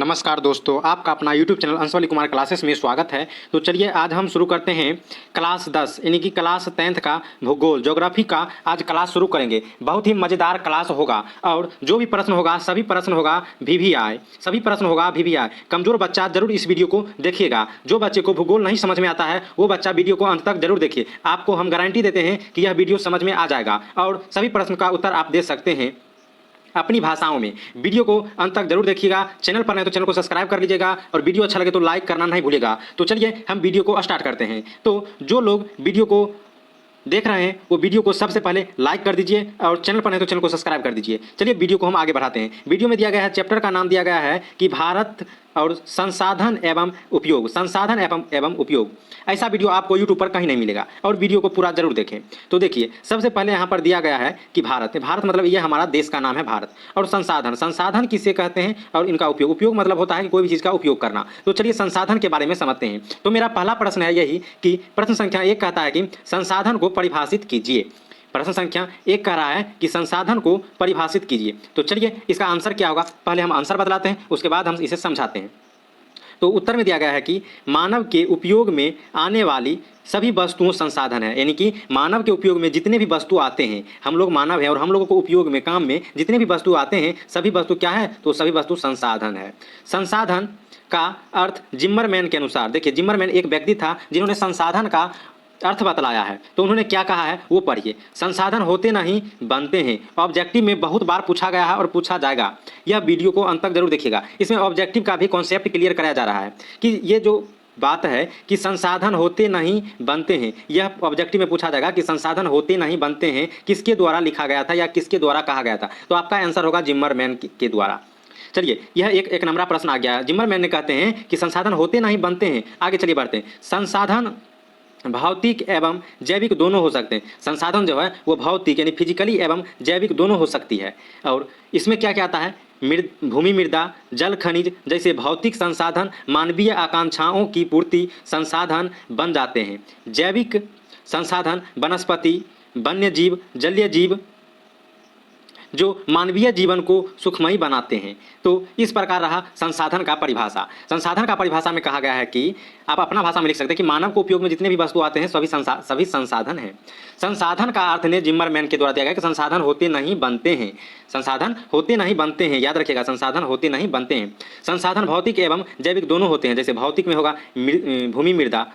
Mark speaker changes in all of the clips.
Speaker 1: नमस्कार दोस्तों, आपका अपना YouTube चैनल अंशवली कुमार क्लासेस में स्वागत है। तो चलिए आज हम शुरू करते हैं क्लास 10 यानी कि क्लास 10th का भूगोल ज्योग्राफी का आज क्लास शुरू करेंगे। बहुत ही मज़ेदार क्लास होगा और जो भी प्रश्न होगा सभी प्रश्न होगा VVI। कमज़ोर बच्चा जरूर इस वीडियो को देखिएगा। जो बच्चे को भूगोल नहीं समझ में आता है वो बच्चा वीडियो को अंत तक जरूर देखिए। आपको हम गारंटी देते हैं कि यह वीडियो समझ में आ जाएगा और सभी प्रश्न का उत्तर आप दे सकते हैं अपनी भाषाओं में। वीडियो को अंत तक जरूर देखिएगा। चैनल पर नहीं तो चैनल को सब्सक्राइब कर लीजिएगा और वीडियो अच्छा लगे तो लाइक करना नहीं भूलिएगा। तो चलिए हम वीडियो को स्टार्ट करते हैं। तो जो लोग वीडियो को देख रहे हैं वो वीडियो को सबसे पहले लाइक कर दीजिए और चैनल पर नहीं तो चैनल को सब्सक्राइब कर दीजिए। चलिए वीडियो को हम आगे बढ़ाते हैं। वीडियो में दिया गया है, चैप्टर का नाम दिया गया है कि भारत और संसाधन एवं उपयोग। ऐसा वीडियो आपको यूट्यूब पर कहीं नहीं मिलेगा और वीडियो को पूरा जरूर देखें। तो देखिए सबसे पहले यहाँ पर दिया गया है कि भारत मतलब ये हमारा देश का नाम है भारत। और संसाधन किसे कहते हैं और इनका उपयोग मतलब होता है कि कोई भी चीज़ का उपयोग करना। तो चलिए संसाधन के बारे में समझते हैं। तो मेरा पहला प्रश्न है यही कि प्रश्न संख्या 1 कहता है कि संसाधन को परिभाषित कीजिए। प्रश्न संख्या 1 कह रहा है कि संसाधन को परिभाषित कीजिए। तो चलिए इसका आंसर क्या होगा, पहले हम आंसर बतलाते हैं उसके बाद हम इसे समझाते हैं। तो उत्तर में दिया गया है कि मानव के उपयोग में आने वाली सभी वस्तुओं संसाधन है। यानी कि मानव के उपयोग में जितने भी वस्तु आते हैं, हम लोग मानव हैं और हम लोगों को उपयोग में काम में जितने भी वस्तु आते हैं सभी वस्तु क्या है, तो सभी वस्तु संसाधन है। संसाधन का अर्थ जिम्मरमैन के अनुसार, देखिए जिम्मरमैन एक व्यक्ति था जिन्होंने संसाधन का अर्थ बतलाया है। तो उन्होंने क्या कहा है वो पढ़िए। संसाधन होते नहीं बनते हैं। ऑब्जेक्टिव में बहुत बार पूछा गया है और पूछा जाएगा। यह वीडियो को अंत तक जरूर देखिएगा। इसमें ऑब्जेक्टिव का भी कॉन्सेप्ट क्लियर कराया जा रहा है कि ये जो बात है कि संसाधन होते नहीं बनते हैं, यह ऑब्जेक्टिव में पूछा जाएगा कि संसाधन होते नहीं बनते हैं किसके द्वारा लिखा गया था या किसके द्वारा कहा गया था। तो आपका आंसर होगा जिम्मरमैन के द्वारा। चलिए यह एक नंबरा प्रश्न आ गया। जिम्मरमैन ने कहते हैं कि संसाधन होते नहीं बनते हैं। आगे चलिए बढ़ते हैं। संसाधन भौतिक एवं जैविक दोनों हो सकते हैं। संसाधन जो है वो भौतिक यानी फिजिकली एवं जैविक दोनों हो सकती है। और इसमें क्या क्या आता है, भूमि मृदा जल खनिज जैसे भौतिक संसाधन मानवीय आकांक्षाओं की पूर्ति संसाधन बन जाते हैं। जैविक संसाधन वनस्पति वन्य जीव जलीय जीव जो मानवीय जीवन को सुखमयी बनाते हैं। तो इस प्रकार रहा संसाधन का परिभाषा। संसाधन का परिभाषा में कहा गया है कि आप अपना भाषा में लिख सकते हैं कि मानव को उपयोग में जितने भी वस्तु आते हैं सभी संसाधन हैं। संसाधन का अर्थ ने जिम्मरमैन के द्वारा दिया गया कि संसाधन होते नहीं बनते हैं। संसाधन होते नहीं बनते हैं, याद रखिएगा, संसाधन होते नहीं बनते हैं। संसाधन भौतिक एवं जैविक दोनों होते हैं। जैसे भौतिक में होगा भूमि मृदा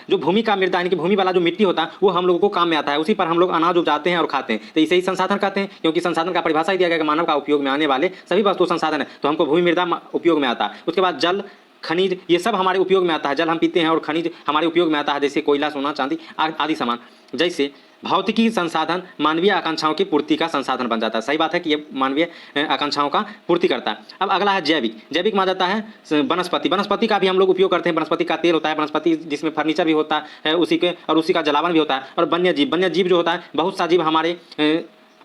Speaker 1: जो भूमि का मृदा यानी कि भूमि वाला जो मिट्टी होता है वो हम लोगों को काम में आता है, उसी पर हम लोग अनाज उगाते हैं और खाते हैं। तो इसे ही संसाधन कहते हैं, क्योंकि संसाधन का परिभाषा ही दिया गया कि मानव का उपयोग में आने वाले सभी वस्तु संसाधन है। तो हमको भूमि मृदा उपयोग में आता है। उसके बाद जल खनिज ये सब हमारे उपयोग में आता है। जल हम पीते हैं और खनिज हमारे उपयोग में आता है, जैसे कोयला सोना चांदी आदि सामान। जैसे भौतिकी संसाधन मानवीय आकांक्षाओं की पूर्ति का संसाधन बन जाता है। सही बात है कि ये मानवीय आकांक्षाओं का पूर्ति करता है। अब अगला है जैविक में आ जाता है वनस्पति का भी हम लोग उपयोग करते हैं। वनस्पति का तेल होता है, वनस्पति जिसमें फर्नीचर भी होता है उसी का जलावन भी होता है। और वन्य जीव जो होता है, बहुत सा जीव हमारे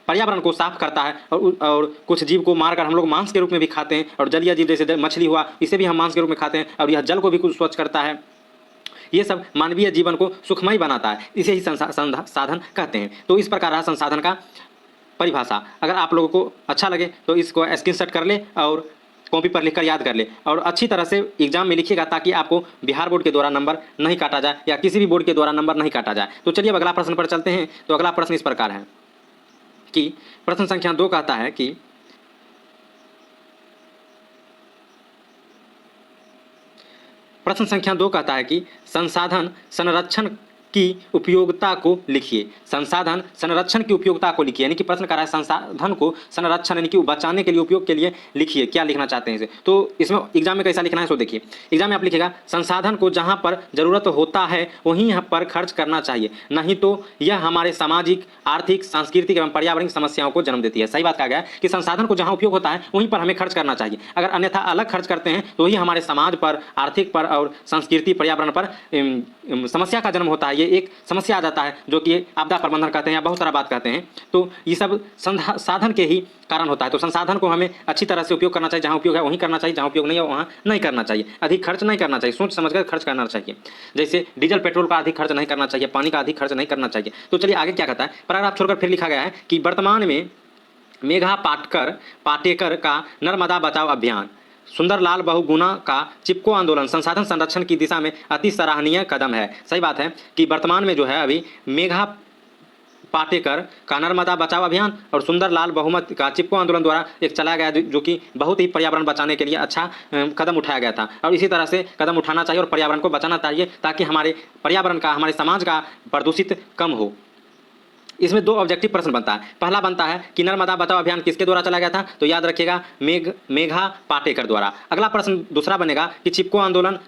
Speaker 1: पर्यावरण को साफ करता है और कुछ जीव को मारकर हम लोग मांस के रूप में भी खाते हैं। और जलीय जीव जैसे मछली हुआ, इसे भी हम मांस के रूप में खाते हैं और यह जल को भी कुछ स्वच्छ करता है। ये सब मानवीय जीवन को सुखमय बनाता है, इसे ही संसाधन कहते हैं। तो इस प्रकार संसाधन का परिभाषा। अगर आप लोगों को अच्छा लगे तो इसको स्क्रीनशॉट कर ले और कॉपी पर लिखकर याद कर ले और अच्छी तरह से एग्जाम में लिखिएगा ताकि आपको बिहार बोर्ड के द्वारा नंबर नहीं काटा जाए या किसी भी बोर्ड के द्वारा नंबर नहीं काटा जाए। तो चलिए अब अगला प्रश्न पर चलते हैं। तो अगला प्रश्न इस प्रकार है कि प्रश्न संख्या 2 कहता है कि संसाधन संरक्षण की उपयोगिता को लिखिए। संसाधन संरक्षण की उपयोगिता को लिखिए। यानी कि प्रश्न कर रहा है संसाधन को संरक्षण यानी कि बचाने के लिए उपयोग के लिए लिखिए। क्या लिखना चाहते हैं इसे, तो इसमें एग्जाम में कैसा लिखना है सो देखिए। एग्जाम में आप लिखिएगा संसाधन को जहां पर जरूरत होता है वहीं पर खर्च करना चाहिए, नहीं तो यह हमारे सामाजिक आर्थिक सांस्कृतिक एवं पर्यावरणिक समस्याओं को जन्म देती है। सही बात कहा गया है कि संसाधन को जहां उपयोग होता है वहीं पर हमें खर्च करना चाहिए। अगर अन्यथा अलग खर्च करते हैं तो वही हमारे समाज पर, आर्थिक पर और संस्कृति पर्यावरण पर समस्या का जन्म होता है। ये एक समस्या आ जाता है जो कि आपदा प्रबंधन कहते हैं या बहुत सारा बात कहते हैं। तो ये सब संसाधन के ही कारण होता है। तो संसाधन को हमें अच्छी तरह से उपयोग करना चाहिए। जहाँ उपयोग है वहीं करना चाहिए, जहाँ उपयोग नहीं है वहाँ नहीं करना चाहिए। अधिक खर्च नहीं करना चाहिए, सोच समझकर खर्च करना चाहिए। जैसे डीजल पेट्रोल का अधिक खर्च नहीं करना चाहिए, पानी का अधिक खर्च नहीं करना चाहिए। तो चलिए आगे क्या कहता है, पैराग्राफ छोड़कर फिर लिखा गया है कि वर्तमान में मेघा पाटेकर का नर्मदा बचाओ अभियान सुंदरलाल बहुगुणा का चिपको आंदोलन संसाधन संरक्षण की दिशा में अति सराहनीय कदम है। सही बात है कि वर्तमान में जो है अभी मेघा पाटेकर का नर्मदा बचाओ अभियान और सुंदरलाल बहुमत का चिपको आंदोलन द्वारा एक चलाया गया, जो कि बहुत ही पर्यावरण बचाने के लिए अच्छा कदम उठाया गया था। और इसी तरह से कदम उठाना चाहिए और पर्यावरण को बचाना चाहिए, ताकि हमारे पर्यावरण का, हमारे समाज का प्रदूषित कम हो। इसमें दो ऑब्जेक्टिव प्रश्न बनता है। पहला बनता है कि नर्मदा बचाओ अभियान किसके द्वारा चलाया गया था, तो याद रखिएगा मेघा पाटेकर द्वारा। अगला प्रश्न दूसरा बनेगा कि चिपको आंदोलन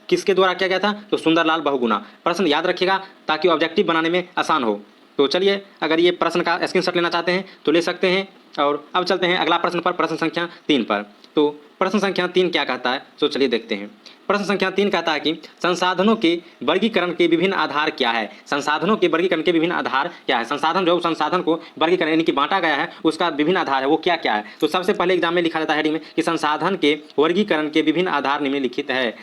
Speaker 1: किसके द्वारा किया गया था, तो सुंदरलाल बहुगुणा। प्रश्न याद रखिएगा ताकि ऑब्जेक्टिव बनाने में आसान हो। तो चलिए, अगर ये प्रश्न का स्क्रीनशॉट लेना चाहते हैं तो ले सकते हैं। और अब चलते हैं अगला प्रश्न पर, प्रश्न संख्या 3 पर। तो प्रश्न संख्या 3 क्या कहता है, तो चलिए देखते हैं। प्रश्न संख्या 3 कहता है कि संसाधनों के वर्गीकरण के विभिन्न आधार क्या है। संसाधनों के वर्गीकरण के विभिन्न आधार क्या है। संसाधन जो संसाधन को वर्गीकरण यानी कि बांटा गया है, उसका विभिन्न आधार है, वो क्या क्या है। तो सबसे पहले एग्जाम में लिखा जाता है हेडिंग में कि संसाधन के वर्गीकरण के विभिन्न आधार निम्नलिखित है।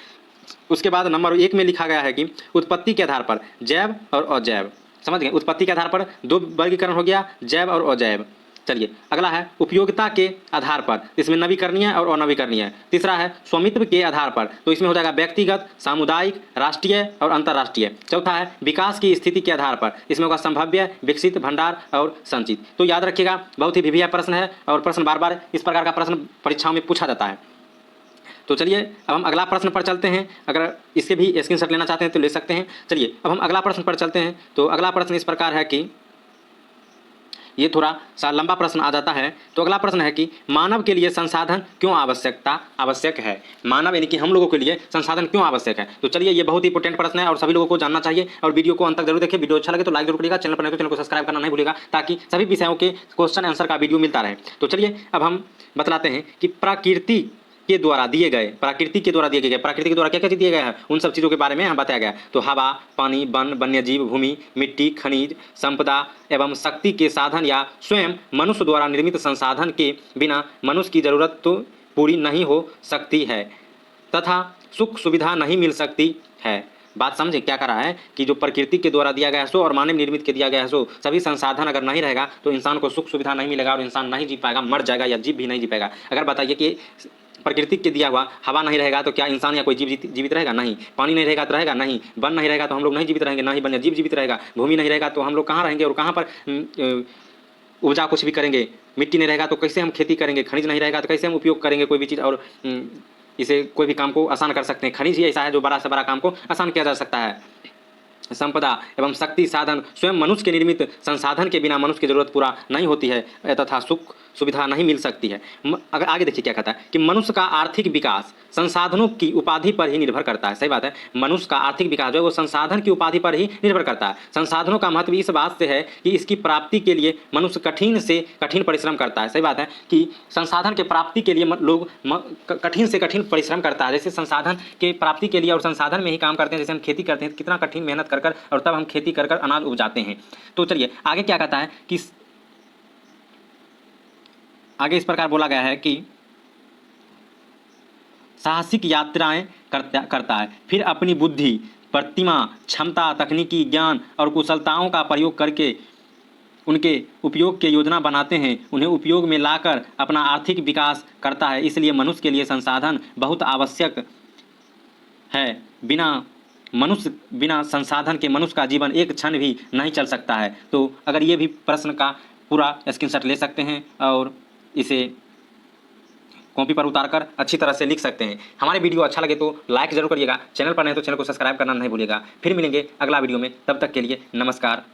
Speaker 1: उसके बाद नंबर 1 में लिखा गया है कि उत्पत्ति के आधार पर जैव और अजैव। समझ गए, उत्पत्ति के आधार पर 2 वर्गीकरण हो गया, जैव और अजैव। चलिए, अगला है उपयोगिता के आधार पर, इसमें नवीकरणीय और अनवीकरणीय। तीसरा है स्वामित्व के आधार पर, तो इसमें हो जाएगा व्यक्तिगत, सामुदायिक, राष्ट्रीय और अंतर्राष्ट्रीय। चौथा है विकास की स्थिति के आधार पर, इसमें होगा संभाव्य, विकसित, भंडार और संचित। तो याद रखिएगा, बहुत ही विभिन्न प्रश्न है और प्रश्न बार बार इस प्रकार का प्रश्न परीक्षाओं में पूछा जाता है। तो चलिए, अब हम अगला प्रश्न पर चलते हैं। अगर इसके भी स्क्रीनशॉट लेना चाहते हैं तो ले सकते हैं। चलिए, अब हम अगला प्रश्न पर चलते हैं। तो अगला प्रश्न इस प्रकार है कि ये थोड़ा सा लंबा प्रश्न आ जाता है। तो अगला प्रश्न है कि मानव के लिए संसाधन क्यों आवश्यक है। मानव यानी कि हम लोगों के लिए संसाधन क्यों आवश्यक है। तो चलिए, ये बहुत ही इंपॉर्टेंट प्रश्न है और सभी लोगों को जानना चाहिए। और वीडियो को अंत तक जरूर देखिए। वीडियो अच्छा लगे तो लाइक जरूर करिएगा। चैनल पर नहीं तो चैनल को सब्सक्राइब करना नहीं भूलिएगा, ताकि सभी विषयों के क्वेश्चन आंसर का वीडियो मिलता रहे। तो चलिए, अब हम बतलाते हैं कि प्रकृति के द्वारा दिए गए प्रकृति के द्वारा क्या क्या दिए गए हैं, उन सब चीज़ों के बारे में यहाँ बताया गया। तो हवा, पानी, वन, वन्यजीव, भूमि, मिट्टी, खनिज, संपदा एवं शक्ति के साधन या स्वयं मनुष्य द्वारा निर्मित संसाधन के बिना मनुष्य की जरूरत तो पूरी नहीं हो सकती है तथा सुख सुविधा नहीं मिल सकती है। बात समझे क्या कर रहा है कि जो प्रकृति के द्वारा दिया गया है सो और मानव निर्मित के दिया गया है सो, सभी संसाधन अगर नहीं रहेगा तो इंसान को सुख सुविधा नहीं मिलेगा और इंसान नहीं जी पाएगा, मर जाएगा या जीव भी नहीं जी पाएगा। अगर बताइए कि प्रकृति के दिया हुआ हवा नहीं रहेगा तो क्या इंसान या कोई जीव जीवित रहेगा? नहीं। पानी नहीं रहेगा तो रहेगा नहीं। वन नहीं रहेगा तो हम लोग नहीं जीवित रहेंगे, ना ही वन्य जीव जीवित रहेगा। भूमि नहीं रहेगा तो हम लोग कहाँ रहेंगे और कहाँ पर उपजा कुछ भी करेंगे। मिट्टी नहीं रहेगा तो कैसे हम खेती करेंगे। खनिज नहीं रहेगा तो कैसे हम उपयोग करेंगे कोई भी चीज़ और इसे कोई भी काम को आसान कर सकते हैं। खनिज ही ऐसा है जो बड़ा से बड़ा काम को आसान किया जा सकता है। संपदा एवं शक्ति साधन स्वयं मनुष्य के निर्मित संसाधन के बिना मनुष्य की जरूरत पूरा नहीं होती है तथा सुख सुविधा नहीं मिल सकती है। अगर आगे देखिए क्या कहता है कि मनुष्य का आर्थिक विकास संसाधनों की उपाधि पर ही निर्भर करता है। सही बात है, मनुष्य का आर्थिक विकास जो है वो संसाधन की उपाधि पर ही निर्भर करता है। संसाधनों का महत्व इस बात से है कि इसकी प्राप्ति के लिए मनुष्य कठिन से कठिन परिश्रम करता है। सही बात है कि संसाधन के प्राप्ति के लिए लोग कठिन से कठिन परिश्रम करता है। जैसे संसाधन के प्राप्ति के लिए और संसाधन में ही काम करते हैं, जैसे हम खेती करते हैं कितना कठिन मेहनत कर और तब हम खेती कर अनाज उपजाते हैं। तो चलिए आगे क्या कहता है कि आगे इस प्रकार बोला गया है कि साहसिक यात्राएं करता है, फिर अपनी बुद्धि, प्रतिमा, क्षमता, तकनीकी ज्ञान और कुशलताओं का प्रयोग करके उनके उपयोग के योजना बनाते हैं, उन्हें उपयोग में लाकर अपना आर्थिक विकास करता है। इसलिए मनुष्य के लिए संसाधन बहुत आवश्यक है। बिना संसाधन के मनुष्य का जीवन एक क्षण भी नहीं चल सकता है। तो अगर ये भी प्रश्न का पूरा स्क्रीनशॉट ले सकते हैं और इसे कॉपी पर उतारकर अच्छी तरह से लिख सकते हैं। हमारे वीडियो अच्छा लगे तो लाइक जरूर करिएगा। चैनल पर नहीं तो चैनल को सब्सक्राइब करना नहीं भूलिएगा। फिर मिलेंगे अगला वीडियो में, तब तक के लिए नमस्कार।